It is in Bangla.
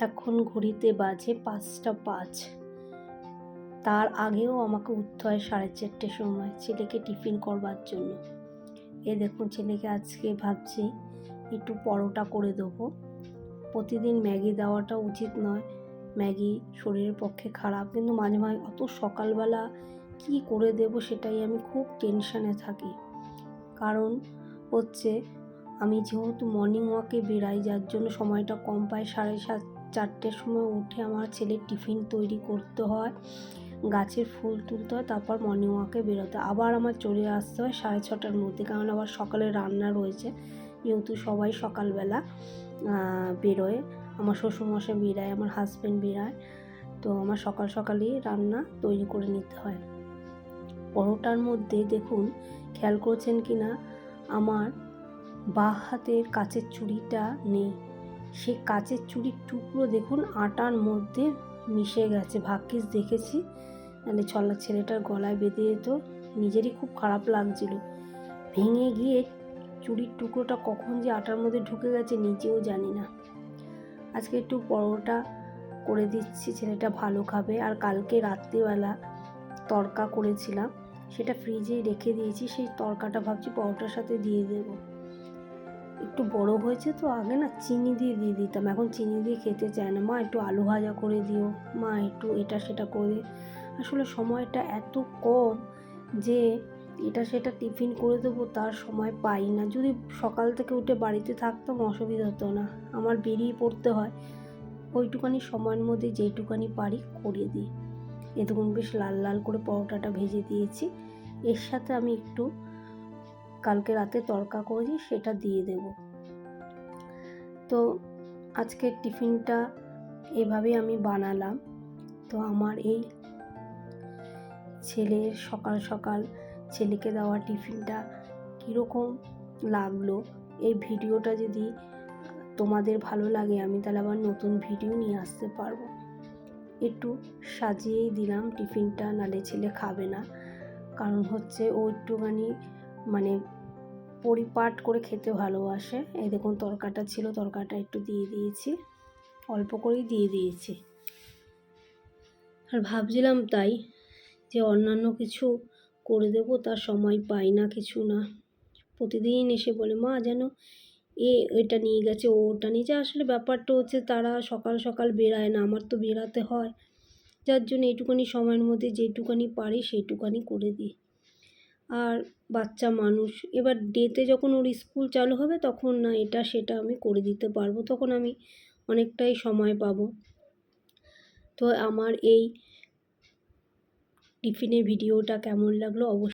এখন ঘড়িতে বাজে 5টা 5। তার আগেও আমাকে উঠতে হয় 4:30 সময় ছেলেকে টিফিন করবার জন্য। দেখুন ছেলেকে আজকে ভাবছি একটু পরোটা করে দেবো। প্রতিদিন ম্যাগি দেওয়াটা উচিত নয়, ম্যাগি শরীরের পক্ষে খারাপ, কিন্তু মাঝে মাঝে অত সকালবেলা কি করে দেব সেটাই আমি খুব টেনশানে থাকি। কারণ হচ্ছে আমি যেহেতু মর্নিং ওয়াকে বেরাই, যার জন্য সময়টা কম পাই। 4:30 সময় উঠে আমার ছেলের টিফিন তৈরি করতে হয়, গাছের ফুল তুলতে হয়, তারপর মর্নিং ওয়াকে বেরোতে হয়। আবার আমার চলে আসতে হয় 6:30টার মধ্যে, কারণ আবার সকালে রান্না রয়েছে। যেহেতু সবাই সকালবেলা বেরোয়, আমার শ্বশুরমশাই বেরায়, আমার হাজব্যান্ড বেরায়, তো আমার সকালই রান্না তৈরি করে নিতে হয়। পরোটার মধ্যে দেখুন, খেয়াল করেছেন কি না, আমার বাঁ হাতের কাচের চুড়িটা নেই। সেই কাচের চুড়ির টুকরো দেখুন আটার মধ্যে মিশে গেছে। ভাগ্যিস দেখেছি, নাহলে ছেলেটার গলায় বেঁধে যেত। নিজেরই খুব খারাপ লাগছিল। ভেঙে গিয়ে চুড়ির টুকরোটা কখন যে আটার মধ্যে ঢুকে গেছে নিজেও জানি না। আজকে একটু পরোটা করে দিচ্ছি, ছেলেটা ভালো খাবে। আর কালকে রাত্রিবেলা তড়কা করেছিলাম, সেটা ফ্রিজে রেখে দিয়েছি। সেই তড়কাটা ভাবছি পরোটার সাথে দিয়ে দেবো। একটু বড় হয়েছে তো, আগে না চিনি দিয়ে দিতাম, এখন চিনি দিয়ে খেতে চায় না। মা একটু আলু ভাজা করে দিও, মা একটু এটা সেটা করে। আসলে সময়টা এত কম যে এটা সেটা টিফিন করে দেবো তার সময় পাই না। যদি সকাল থেকে উঠে বাড়িতে থাকতাম অসুবিধা হতো না, আমার বেরিয়ে পড়তে হয়। ওইটুখানি সময়ের মধ্যে যেইটুখানি পারি করিয়ে দিই। দেখুন বেশ লাল লাল করে পরোটাটা ভেজে দিয়েছি। এর সাথে আমি একটু কালকে রাতে তড়কা করেছি সেটা দিয়ে দেব। তো আজকের টিফিনটা এভাবেই আমি বানালাম। তো আমার এই ছেলের সকাল ছেলেকে দেওয়া টিফিনটা কীরকম লাগলো, এই ভিডিওটা যদি তোমাদের ভালো লাগে আমি তাহলে আবার নতুন ভিডিও নিয়ে আসতে পারবো। একটু সাজিয়েই দিলাম টিফিনটা, নালে ছেলে খাবে না। কারণ হচ্ছে ও একটুখানি মানে পরিপাট করে খেতে ভালোবাসে। এই দেখুন তরকাটা ছিল, তরকাটা একটু দিয়ে দিয়েছি, অল্প করেই দিয়ে দিয়েছি। আর ভাবছিলাম তাই যে অন্যান্য কিছু করে দেবো, তার সময় পাই না, কিছু না। প্রতিদিন এসে বলে মা যেন এটা নিয়ে গেছে, ও ওটা নিয়ে যায়। আসলে ব্যাপারটা হচ্ছে তারা সকাল বেরায় না, আমার তো বেরাতে হয়, যার জন্য এইটুখানি সময়ের মধ্যে যেটুকানি পারি সেইটুকানি করে দিই। আর বাচ্চা মানুষ, এবার ডেতে যখন ওর স্কুল চালু হবে তখন না এটা সেটা আমি করে দিতে পারবো, তখন আমি অনেকটাই সময় পাবো। তো আমার এই টিফিনের ভিডিওটা কেমন লাগলো অবশ্যই